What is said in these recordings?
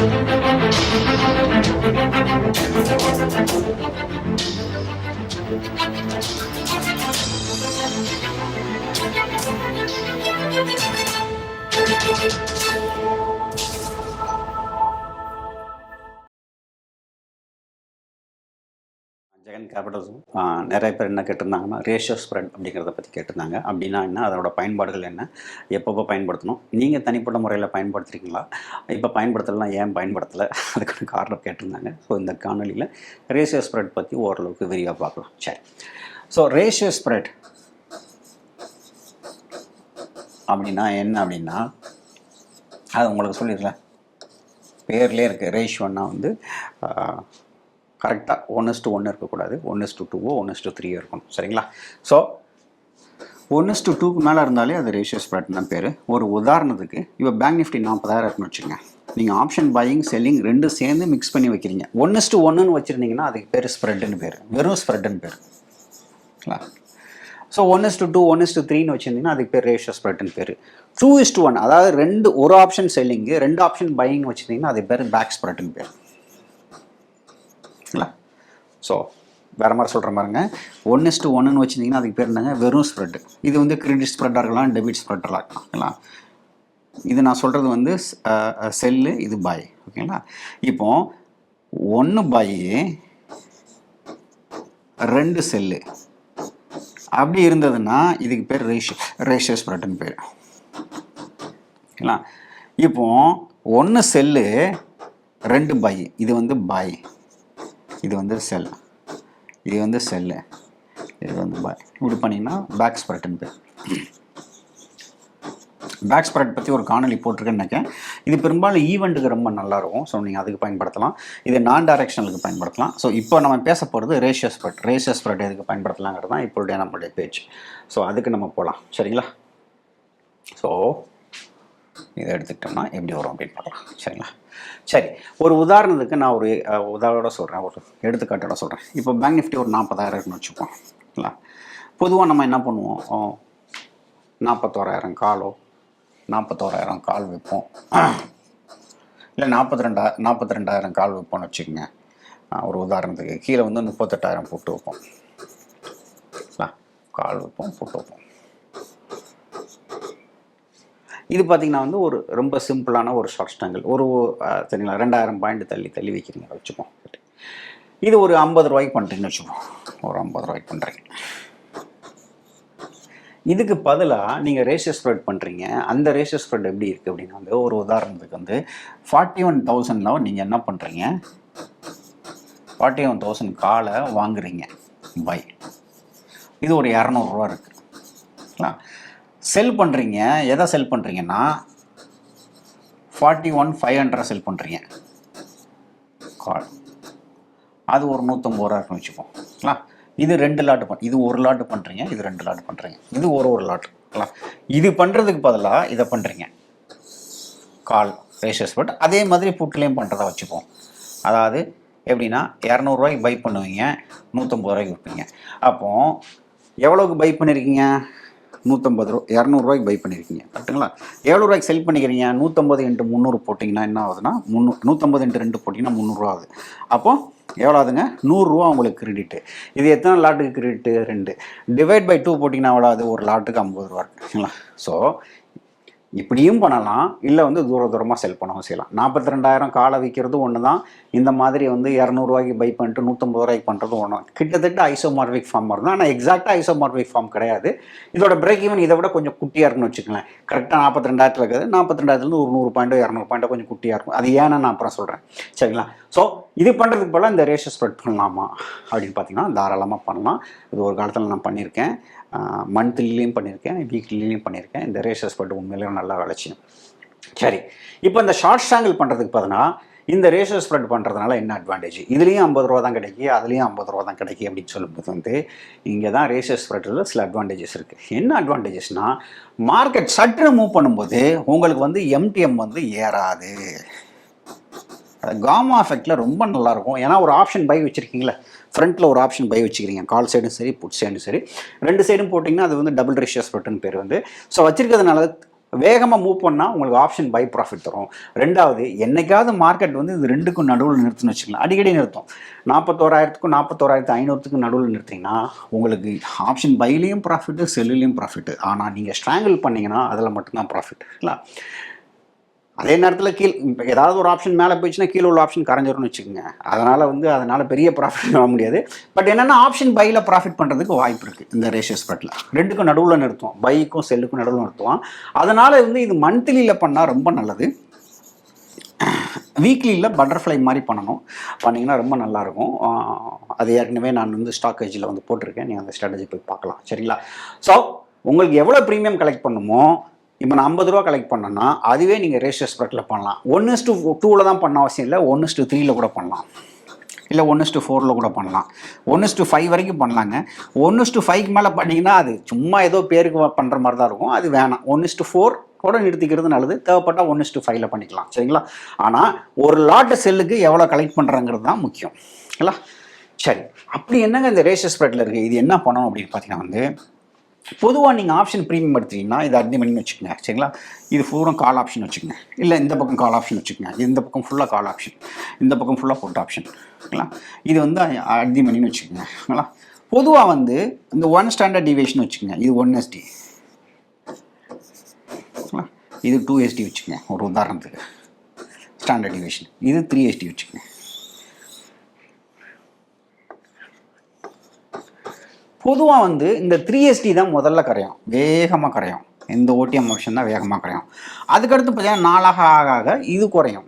Jagan Capitals நிறைய பேர் என்ன கேட்டிருந்தாங்கன்னா ரேஷியோ ஸ்ப்ரெட் அப்படிங்கிறத பற்றி கேட்டிருந்தாங்க. அப்படின்னா என்ன, அதோட பயன்பாடுகள் என்ன, எப்பப்போ பயன்படுத்தணும், நீங்கள் தனிப்பட்ட முறையில் பயன்படுத்துகிறீங்களா, இப்போ பயன்படுத்தலாம், ஏன் பயன்படுத்தலை, அதுக்கான காரணம் கேட்டிருந்தாங்க. ஸோ இந்த காணொலியில் ரேஷியோ ஸ்ப்ரெட் பற்றி ஓரளவுக்கு விரிவாக பார்க்கலாம். சரி, ஸோ ரேஷியோ ஸ்ப்ரெட் அப்படின்னா என்ன அப்படின்னா, அது உங்களுக்கு சொல்லிடல, பேர்லேயே இருக்குது. ரேஷியோன்னா வந்து கரெக்டாக 1:1 இருக்கக்கூடாது, 1:2 1:3 இருக்கணும். சரிங்களா? ஸோ 1:2க்கு மேலே இருந்தாலே அது ரேஷியோ ஸ்ப்ரெட்னு பேர். ஒரு உதாரணத்துக்கு இப்போ பேங்க் நிஃப்டி 40,000 இருக்குன்னு வச்சுக்கோங்க. நீங்கள் ஆப்ஷன் பையிங் செல்லிங் ரெண்டு சேர்ந்து மிக்ஸ் பண்ணி வைக்கிறீங்க. 1:1ன்னு வச்சுருந்தீங்கன்னா அதுக்கு பேர் ஸ்ப்ரெட்டுன்னு பேர், வெறும் ஸ்ப்ரெட்டுன்னு பேர். சரிங்களா? ஸோ 1:2 1:3ன்னு வச்சுருந்தீங்கன்னா அதுக்கு பேர் ரேஷியோ ஸ்ப்ரெட்டுன்னு பேர். 2:1 அதாவது ஒரு ஆப்ஷன் செல்லிங்கு 2 ஆப்ஷன் பையிங் வச்சுருந்தீங்கன்னா அதுக்கு பேர் பேக் ஸ்ப்ரெட்டுன்னு பேர். ஸோ வேறு மாதிரி சொல்கிற மாதிரிங்க, 1:1ன்னு வச்சுருந்தீங்கன்னா அதுக்கு பேர் என்னங்க, வெறும் ஸ்ப்ரெட்டு. இது வந்து கிரெடிட் ஸ்ப்ரெட்டாக இருக்கலாம், டெபிட் ஸ்ப்ரெட்டாக இருக்கலாம். இது நான் சொல்கிறது வந்து செல்லு, இது பாய். ஓகேங்களா? இப்போ 1 பாய் 2 செல்லு அப்படி இருந்ததுன்னா இதுக்கு பேர் ரேஷியோ ஸ்ப்ரெட்டுன்னு பேர். ஓகேங்களா? இப்போ 1 செல்லு 2 பாய், இது வந்து பாய், இது வந்து செல், இது வந்து செல்லு, இது வந்து பாய். இப்படி பண்ணிங்கன்னா பேக் ஸ்ப்ரெட்டுன்னு பேர். பேக் ஸ்ப்ரெட் பற்றி ஒரு காணொலி போட்டிருக்கேன்னு நினைக்கிறேன். இது பெரும்பாலும் ஈவெண்ட்டுக்கு ரொம்ப நல்லாயிருக்கும். ஸோ நீங்கள் அதுக்கு பயன்படுத்தலாம். இது நான் டைரக்ஷனலுக்கு பயன்படுத்தலாம். ஸோ இப்போ நம்ம பேச போகிறது ரேஷியோ ஸ்ப்ரெட். ரேஷியோ ஸ்ப்ரெட் எதுக்கு பயன்படுத்தலாங்கிறது தான் இப்போடைய நம்மளுடைய பேச்சு. ஸோ அதுக்கு நம்ம போகலாம். சரிங்களா? ஸோ இதை எடுத்துக்கிட்டோம்னா எப்படி வரும் அப்படின்னு பார்க்கலாம். சரிங்களா? சரி, ஒரு உதாரணத்துக்கு நான் ஒரு உதாரணோட சொல்கிறேன், ஒரு எடுத்துக்காட்டோட சொல்கிறேன். இப்போ பேங்க் நிஃப்டி ஒரு 40,000 இருக்குன்னு வச்சுப்போம். இல்லை, பொதுவாக நம்ம என்ன பண்ணுவோம், 41,000 காலோ 41,000 கால் வைப்போம், இல்லை 42,000 கால் வைப்போம்னு வச்சுக்கோங்க. ஒரு உதாரணத்துக்கு கீழே வந்து 38,000 போட்டு வைப்போம். கால் வைப்போம், போட்டு வைப்போம். இது பார்த்திங்கன்னா வந்து ஒரு ரொம்ப சிம்பிளான ஒரு ஷார்ட் ஸ்டாங்கிள். ஒரு சரிங்களா, 2,000 பாயிண்ட் தள்ளி வைக்கிறீங்க வச்சுப்போம். இது ஒரு 50 ரூபாய்க்கு பண்ணுறீங்கன்னு வச்சுப்போம். ஒரு 50 ரூபாய்க்கு பண்ணுறீங்க. இதுக்கு பதிலாக நீங்கள் ரேஷியோ ஸ்ப்ரெட் பண்ணுறீங்க. அந்த ரேஷியோ ஸ்ப்ரெட் எப்படி இருக்குது அப்படின்னா வந்து, ஒரு உதாரணத்துக்கு வந்து 41,000 நீங்கள் என்ன பண்ணுறீங்க, 41,000 காலை வாங்குறீங்க பை. இது ஒரு 200 ரூபா இருக்குங்களா? செல் பண்ணுறீங்க. எதை செல் பண்ணுறீங்கன்னா 41,500 செல் பண்ணுறீங்க கால். அது ஒரு 150 ரூபா இருக்குன்னு வச்சுப்போம். இது 2 லாட்டு இது ஒரு லாட்டு பண்ணுறீங்க, இது 2 லாட்டு பண்ணுறீங்க, இது ஒரு லாட்டு. இது பண்ணுறதுக்கு பதிலாக இதை பண்ணுறீங்க கால் ரேஷியோ ஸ்ப்ரெட். அதே மாதிரி புட்லேயும் பண்ணுறதா வச்சுப்போம். அதாவது எப்படின்னா 200 ரூபாய்க்கு பை பண்ணுவீங்க, 150 ரூபாய்க்கு விற்பீங்க. அப்போது எவ்வளோக்கு பை பண்ணியிருக்கீங்க, 200 ரூபாய்க்கு பை பண்ணியிருக்கீங்க. கரெக்டுங்களா? எவ்வளோ ரூபாய்க்கு செல் பண்ணிக்கிறீங்க, 150 × 300 போட்டிங்கன்னா என்ன ஆகுதுன்னா 150 × 2 போட்டிங்கன்னா 300 ரூபா ஆகுது. அப்போது எவ்வளோ ஆகுதுங்க, 100 ரூபா உங்களுக்கு கிரெடிட்டு. இது எத்தனை லாட்டுக்கு கிரெடிட்டு, 2. டிவைட் பை 2 போட்டிங்கன்னா எவ்வளோ ஆகுது, ஒரு லாட்டுக்கு 50 ரூபா இருக்குங்களா? ஸோ இப்படியும் பண்ணலாம், இல்லை வந்து தூரமாக செல் பண்ணவும் செய்யலாம். 42,000 காலை விற்கிறது ஒன்று தான், இந்த மாதிரி வந்து 200 ரூபாய்க்கு பை பண்ணிட்டு 150 ரூபாய்க்கு பண்ணுறது ஒன்று. கிட்டத்தட்ட ஐசோமார்பிக் ஃபார்ம் வருது. ஆனால் எக்ஸாக்டாக ஐசோமார்பிக் ஃபார்ம் கிடையாது. இதோட பிரேக் ஈவன் இதை விட கொஞ்சம் குட்டியாக இருக்குன்னு வச்சுக்கோங்களேன். கரெக்டாக 42,000 இருக்குது, 42,000 ஒரு 100 பாயிண்டோ 200 பாயிண்டோ கொஞ்சம் குட்டியாக இருக்கும். அது ஏன்னா நான் அப்புறம் சொல்கிறேன். சரிங்களா? ஸோ இது பண்ணுறதுக்கு போல் இந்த ரேஷியோ ஸ்ப்ரெட் பண்ணலாமா அப்படின்னு பார்த்தீங்கன்னா தாராளமாக பண்ணலாம். இது ஒரு காலத்தில் நான் பண்ணியிருக்கேன். மந்த்லிலையும் பண்ணியிருக்கேன், வீக்லிலையும் பண்ணியிருக்கேன். இந்த ரேஷியோ ஸ்ப்ரெட் உண்மையிலேயே நல்லா விளைச்சியும். சரி, இப்போ இந்த ஷார்ட் ஸ்டாங்கிள் பண்ணுறதுக்கு பார்த்தீங்கன்னா இந்த ரேஷியோ ஸ்ப்ரெட் பண்ணுறதுனால என்ன அட்வான்டேஜ், இதுலேயும் 50 ரூபா தான் கிடைக்கி, அதுலேயும் 50 ரூபா தான் கிடைக்கி அப்படின்னு சொல்லும்போது வந்து இங்கே தான் ரேஷியோ ஸ்ப்ரெட்டில் சில அட்வான்டேஜஸ் இருக்குது. என்ன அட்வான்டேஜஸ்னால், மார்க்கெட் சற்று மூவ் பண்ணும்போது உங்களுக்கு வந்து எம்டிஎம் வந்து ஏறாது. காமா எஃபெக்டில் ரொம்ப நல்லாயிருக்கும். ஏன்னா ஒரு ஆப்ஷன் பை வச்சுருக்கீங்களே, ஃப்ரண்ட்டில் ஒரு ஆப்ஷன் பை வச்சுக்கிறீங்க, கால் சைடும் சரி புட் சைடும் சரி, 2 சைடும் போட்டிங்கன்னா அது வந்து டபுள் ரேஷியோ ஸ்ப்ரெட்டுன்னு பேர் வந்து. ஸோ வச்சுருக்கிறதுனால வேகமாக மூவ் பண்ணால் உங்களுக்கு ஆப்ஷன் பை ப்ராஃபிட் தரும். ரெண்டாவது, என்னைக்காவது மார்க்கெட் வந்து இது ரெண்டுக்கும் நடுவில் நிறுத்துன்னு வச்சுக்கலாம், அடிக்கடி நிறுத்தும். 41,000க்கும் 41,500க்கும் நடுவில் நிறுத்திங்கன்னா உங்களுக்கு ஆப்ஷன் பைலேயும் ப்ராஃபிட்டு, செல்லுலேயும் ப்ராஃபிட்டு. ஆனால் நீங்கள் ஸ்ட்ராங்கிள் பண்ணிங்கன்னா அதில் மட்டும்தான் ப்ராஃபிட் இல்லை. அதே நேரத்தில் இப்போ ஏதாவது ஒரு ஆப்ஷன் மேலே போயிடுச்சுன்னா கீழே உள்ள ஆப்ஷன் கரைஞ்சிரும்னு வச்சுக்கோங்க. அதனால் பெரிய ப்ராஃபிட் வர முடியாது. பட் என்னென்னா ஆப்ஷன் பையில் ப்ராஃபிட் பண்ணுறதுக்கு வாய்ப்பு இருக்குது. இந்த ரேஷியோ ஸ்ப்ரெட்டில் ரெண்டுக்கும் நடுவில் நிறுத்துவோம், பைக்கும் செல்லுக்கும் நடுவில் நிறுத்துவோம். அதனால் இது மந்த்லியில் பண்ணால் ரொம்ப நல்லது. வீக்லியில் பட்டர்ஃப்ளை மாதிரி பண்ணிங்கன்னா ரொம்ப நல்லாயிருக்கும். அது ஏற்கனவே நான் ஸ்டாக் எட்ஜில் போட்டிருக்கேன், நீங்கள் அந்த ஸ்ட்ராட்டஜி போய் பார்க்கலாம். சரிங்களா? ஸோ உங்களுக்கு எவ்வளோ ப்ரீமியம் கலெக்ட் பண்ணுமோ, இப்போ நான் 50 ரூபா கலெக்ட் பண்ணேன்னா அதுவே நீங்கள் ரேஷியோ ஸ்ப்ரெட்டில் பண்ணலாம். 1:2 தான் பண்ண அவசியம் இல்லை, 1:3 கூட பண்ணலாம், இல்லை 1:4 கூட பண்ணலாம், 1:5 வரைக்கும் பண்ணலாங்க. 1:5க்கு மேலே பண்ணிங்கன்னா அது சும்மா ஏதோ பேருக்கு பண்ணுற மாதிரி தான் இருக்கும், அது வேணாம். 1:4 கூட நிறுத்திக்கிறது நல்லது, தேவைப்பட்டால் 1:5ல் பண்ணிக்கலாம். சரிங்களா? ஆனால் ஒரு லாட்டு செல்லுக்கு எவ்வளோ கலெக்ட் பண்ணுறங்கிறது தான் முக்கியம் இல்லை. சரி, அப்படி என்னங்க இந்த ரேஷியோ ஸ்ப்ரெட்டில் இருக்குது, இது என்ன பண்ணணும் அப்படின்னு பார்த்தீங்கன்னா பொதுவாக நீங்கள் ஆப்ஷன் ப்ரீமியம் எடுத்தீங்கன்னா இது அர்த்தி மணின்னு வச்சுக்கோங்க. சரிங்களா? இது ஃபுல்லாக கால் ஆப்ஷன் வச்சுக்கோங்க, இல்லை இந்த பக்கம் கால் ஆப்ஷன் வச்சுக்கோங்க, இந்த பக்கம் ஃபுல்லாக கால் ஆப்ஷன், இந்த பக்கம் ஃபுல்லாக புட் ஆப்ஷன். ஓகேங்களா? இது அர்த்தி மணின்னு வச்சுக்கோங்க. ஓகேங்களா? பொதுவாக இந்த 1 ஸ்டாண்டர்ட் டிவியேஷன் வச்சுக்கோங்க, இது 1 ST, இது 2 ST வச்சுக்கோங்க ஒரு உதாரணத்துக்கு ஸ்டாண்டர்ட் டிவியேஷன், இது 3 ST வச்சுக்கோங்க. பொதுவாக இந்த 3 ST தான் முதல்ல கரையும், வேகமாக கரையும். இந்த ஓடிஎம் ஆப்ஷன் தான் வேகமாக கரையும். அதுக்கடுத்து பார்த்தீங்கன்னா நாளாக ஆக இது குறையும்,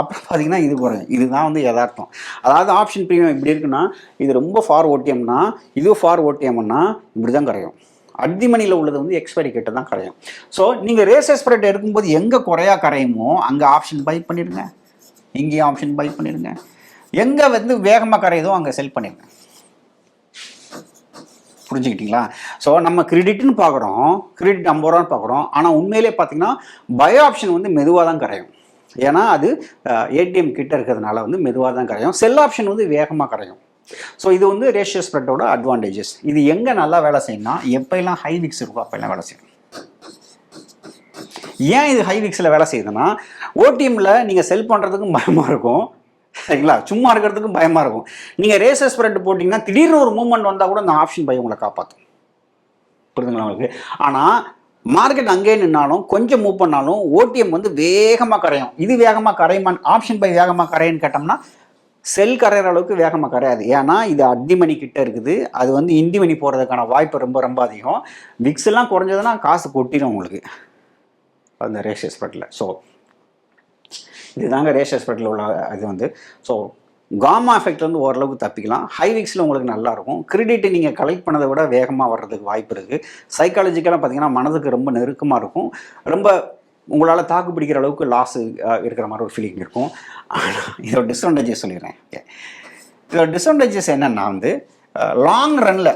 அப்புறம் பார்த்தீங்கன்னா இது குறையும். இதுதான் யதார்த்தம். அதாவது ஆப்ஷன் ப்ரீமியம் இப்படி இருக்குன்னா இது ரொம்ப ஃபார் ஓடிஎம்னா, இது ஃபார் ஓடிஎம்னா இப்படி தான் கரையும். அர்த்தி மணியில் உள்ளது எக்ஸ்பைரி கிட்ட தான் கரையும். ஸோ நீங்கள் ரேஷியோ ஸ்ப்ரெட் எடுக்கும்போது எங்கே குறையா கரையுமோ அங்கே ஆப்ஷன் பை பண்ணிடுங்க, இங்கேயும் ஆப்ஷன் பை பண்ணிடுங்க. எங்கே வேகமாக கரையுதோ அங்கே செல் பண்ணிடுங்க. புரிஞ்சுக்கிட்டீங்களா? ஸோ நம்ம கிரெடிட்னு பார்க்குறோம், கிரெடிட் 50 ரூபான்னு பார்க்குறோம், ஆனால் உண்மையிலே பார்த்தீங்கன்னா பை ஆப்ஷன் மெதுவாக தான் கரையும். ஏன்னா அது ஏடிஎம் கிட்ட இருக்கிறதுனால மெதுவாக தான் கரையும். செல் ஆப்ஷன் வேகமாக கரையும். ஸோ இது ரேஷியோ ஸ்ப்ரெட்டோட அட்வான்டேஜஸ். இது எங்கே நல்லா வேலை செய்யணும்னா எப்போல்லாம் ஹை விக்ஸ் இருக்கோ அப்போல்லாம் வேலை செய்யணும். ஏன் இது ஹை விக்ஸில் வேலை செய்யுதுன்னா ஓடிஎம்மில் நீங்கள் செல் பண்ணுறதுக்கும் பயமாக இருக்கும், சரிங்களா? சும்மா இருக்கிறதுக்கும் பயமாக இருக்கும். நீங்கள் ரேஷியோ ஸ்ப்ரெட் போட்டிங்கன்னா திடீர்னு ஒரு மூவ்மெண்ட் வந்தால் கூட இந்த ஆப்ஷன் பை உங்களை காப்பாற்றும். புரியுதுங்களா உங்களுக்கு? ஆனால் மார்க்கெட் அங்கேயே நின்னாலும் கொஞ்சம் மூவ் பண்ணாலும் ஓடிஎம் வேகமாக கரையும். இது வேகமாக கரையுமா? ஆப்ஷன் பை வேகமாக கரையுன்னு கேட்டோம்னா செல் கரையிற அளவுக்கு வேகமாக கரையாது. ஏன்னா இது அர்த்தி மணி கிட்ட இருக்குது, அது இந்தி மணி போகிறதுக்கான வாய்ப்பு ரொம்ப ரொம்ப அதிகம். விக்ஸ் எல்லாம் குறைஞ்சதுன்னா காசு கொட்டிடும் உங்களுக்கு அந்த ரேஷியோ ஸ்ப்ரெட்டில். ஸோ இதுதாங்க ரேஷியோ ஸ்ப்ரெட்டில் உள்ள இது ஸோ காமா எஃபெக்ட் ஓரளவுக்கு தப்பிக்கலாம். ஹை விக்ஸில் உங்களுக்கு நல்லாயிருக்கும். கிரெடிட் நீங்கள் கலெக்ட் பண்ணதை விட வேகமாக வர்றதுக்கு வாய்ப்பு இருக்குது. சைக்காலஜிக்கலாக பார்த்தீங்கன்னா மனதுக்கு ரொம்ப நெருக்கமாக இருக்கும், ரொம்ப உங்களால் தாக்கு பிடிக்கிற அளவுக்கு லாஸு இருக்கிற மாதிரி ஒரு ஃபீலிங் இருக்கும். இதோட டிஸ்அட்வான்டேஜஸ் சொல்லிடுறேன். ஓகே, இதோட டிஸ்அட்வான்டேஜஸ் என்னென்னா லாங் ரனில்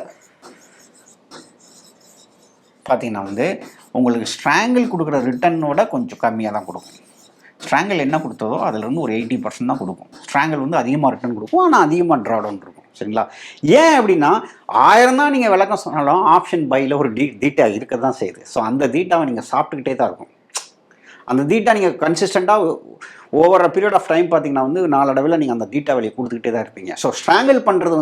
பார்த்தீங்கன்னா உங்களுக்கு ஸ்ட்ராங்கிள் கொடுக்குற ரிட்டர்னோட கொஞ்சம் கம்மியாக தான் கொடுக்கும். ஸ்ட்ராங்கிள் என்ன கொடுத்ததோ அதிலிருந்து ஒரு 80% தான் கொடுக்கும். ஸ்ட்ராங்கிள் அதிகமாக ரிட்டர்ன் கொடுக்கும், ஆனால் அதிகமாக ட்ராடவுன் இருக்கும். சரிங்களா? ஏன் அப்படின்னா 1000 தான் நீங்கள் விளக்கம் சொன்னாலும் ஆப்ஷன் பையில் ஒரு தீட்டா இருக்க தான் செய்யுது. ஸோ அந்த தீட்டாவை நீங்கள் சாப்பிட்டுக்கிட்டே தான் இருக்கும். அந்த தீட்டா நீங்கள் கன்சிஸ்டண்ட்டாக over a period of time பார்த்தீங்கன்னா நாளடைவில் நீங்கள் அந்த தீட்டா வெளியே கொடுத்துக்கிட்டே தான் இருப்பீங்க. ஸோ ஸ்ட்ராங்கிள் பண்ணுறது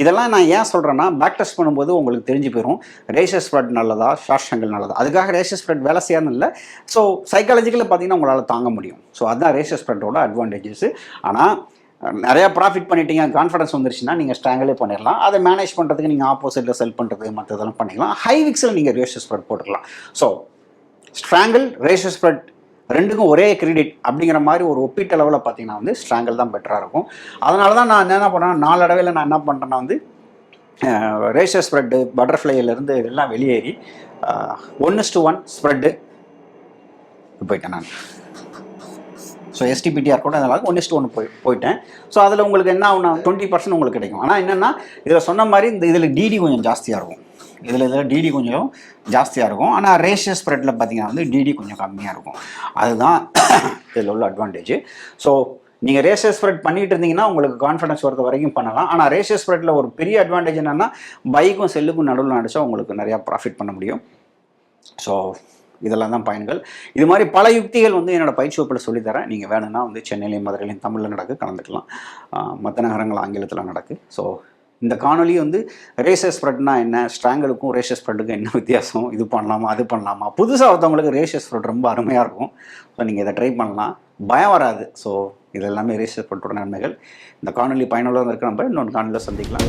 இதெல்லாம் நான் ஏன் சொல்கிறேன்னா பேக் டெஸ்ட் பண்ணும்போது உங்களுக்கு தெரிஞ்சு போயிடும் ரேஷியோ ஸ்ப்ரெட் நல்லதா ஷார்ட் ஸ்ட்ராங்கிள் நல்லதா. அதுக்காக ரேஷியோ ஸ்ப்ரெட் வேலை செய்யாதுன்னு இல்லை. ஸோ சைக்காலஜிக்கலாக பார்த்தீங்கன்னா உங்களால் தாங்க முடியும். ஸோ அதுதான் ரேஷியோ ஸ்ப்ரெட்டோட அட்வான்டேஜஸ். ஆனால் நிறையா ப்ராஃபிட் பண்ணிட்டீங்க, கான்ஃபிடன்ஸ் வந்துருச்சுன்னா நீங்கள் ஸ்ட்ராங்கிளே பண்ணிடலாம். அதை மேனேஜ் பண்ணுறதுக்கு நீங்கள் ஆப்போசிட்டில் செல் பண்ணுறது மற்ற இதெல்லாம் பண்ணிக்கலாம். ஹை விக்ஸில் நீங்கள் ரேஷியோ ஸ்ப்ரெட் போட்டுக்கலாம். ஸோ ஸ்ட்ராங்கிள் ரேஷியோ ஸ்ப்ரெட் ரெண்டுக்கும் ஒரே கிரெடிட் அப்படிங்கிற மாதிரி ஒரு ஒப்பீட்டு அளவில் பார்த்தீங்கன்னா ஸ்ட்ராங்கிள் தான் பெட்டராக இருக்கும். அதனால தான் நான் என்ன பண்ணுறேன், நாளடைவில் நான் என்ன பண்ணுறேன்னா ரேஷியோ ஸ்ப்ரெட்டு பட்டர்ஃப்ளைலேருந்து இதெல்லாம் வெளியேறி 1:1 ஸ்ப்ரெட்டு போயிட்டேன் நான். ஸோ எஸ்டிபிடிஆர் கூட அதனால் 1:1 போயிட்டேன். ஸோ அதில் உங்களுக்கு என்ன ஆகுனா 20% உங்களுக்கு கிடைக்கும். ஆனால் என்னென்னா இதில் சொன்ன மாதிரி இதில் டிடி கொஞ்சம் ஜாஸ்தியாக இருக்கும், இதில் டிடி கொஞ்சம் ஜாஸ்தியாக இருக்கும். ஆனால் ரேஷியோ ஸ்ப்ரெட்டில் பார்த்தீங்கன்னா டிடி கொஞ்சம் கம்மியாக இருக்கும். அதுதான் இதில் உள்ள அட்வான்டேஜ். ஸோ நீங்கள் ரேஷியோ ஸ்ப்ரெட் பண்ணிகிட்டு இருந்தீங்கன்னா உங்களுக்கு கான்ஃபிடன்ஸ் வரது வரைக்கும் பண்ணலாம். ஆனால் ரேஷியோ ஸ்ப்ரெட்டில் ஒரு பெரிய அட்வான்டேஜ் என்னென்னா பைக்கும் செல்லுக்கும் நடுவில் நடிச்சா உங்களுக்கு நிறையா ப்ராஃபிட் பண்ண முடியும். ஸோ இதெல்லாம் தான் பயன்கள். இது மாதிரி பல யுக்திகள் வந்து என்னோட பயிற்சி வகுப்பில் சொல்லித்தரேன். நீங்கள் வேணும்னா வந்து சென்னையிலையும் மதுரையிலையும் தமிழில் நடக்கு, கலந்துக்கலாம். மற்ற நகரங்கள் ஆங்கிலத்தில் நடக்கு. ஸோ இந்த காணொலி வந்து ரேஷியஸ் ஸ்ப்ரெட்னா என்ன, ஸ்ட்ராங்கலுக்கும் ரேஷியஸ் ஸ்ப்ரெட்டுக்கும் என்ன வித்தியாசம், இது பண்ணலாமா அது பண்ணலாமா, புதுசாக ஒருத்தவங்களுக்கு ரேஷியஸ் ஸ்ப்ரெட் ரொம்ப அருமையாக இருக்கும். ஸோ நீங்கள் இதை ட்ரை பண்ணலாம், பயம் வராது. ஸோ இது எல்லாமே ரேஷியஸ் ஸ்ப்ரெட்டோட நன்மைகள். இந்த காணொலி பயனுள்ளதாக இருக்கிற நம்ம இன்னொன்று காணொலியில் சந்திக்கலாம்.